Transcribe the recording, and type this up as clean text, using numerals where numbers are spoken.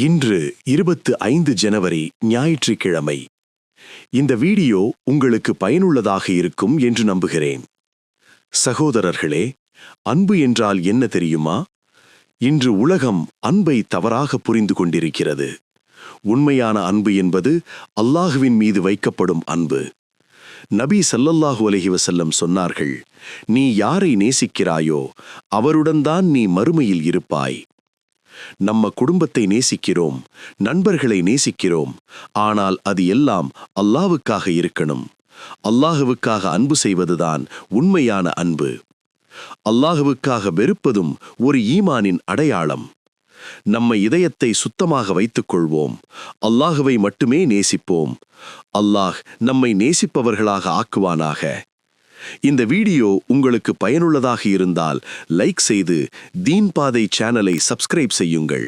இன்று 25 ஜனவரி ஞாயிற்றுக்கிழமை. இந்த வீடியோ உங்களுக்கு பயனுள்ளதாக இருக்கும் என்று நம்புகிறேன். சகோதரர்களே, அன்பு என்றால் என்ன தெரியுமா? இன்று உலகம் அன்பை தவறாக புரிந்து கொண்டிருக்கிறது. உண்மையான அன்பு என்பது அல்லாஹுவின் மீது வைக்கப்படும் அன்பு. நபி ஸல்லல்லாஹு அலைஹி வஸல்லம் சொன்னார்கள், நீ யாரை நேசிக்கிறாயோ அவருடன் தான் நீ மறுமையில் இருப்பாய். நம்ம குடும்பத்தை நேசிக்கிறோம், நண்பர்களை நேசிக்கிறோம், ஆனால் அது எல்லாம் அல்லாஹ்வுக்காக இருக்கணும். அல்லாஹ்வுக்காக அன்பு செய்வதுதான் உண்மையான அன்பு. அல்லாஹ்வுக்காக வெறுப்பதும் ஒரு ஈமானின் அடையாளம். நம்ம இதயத்தை சுத்தமாக வைத்துக் கொள்வோம். அல்லாஹ்வை மட்டுமே நேசிப்போம். அல்லாஹ் நம்மை நேசிப்பவர்களாக ஆக்குவானாக. இந்த வீடியோ உங்களுக்கு பயனுள்ளதாக இருந்தால் லைக் செய்து தீன் பாதை சேனலை சப்ஸ்கிரைப் செய்யுங்கள்.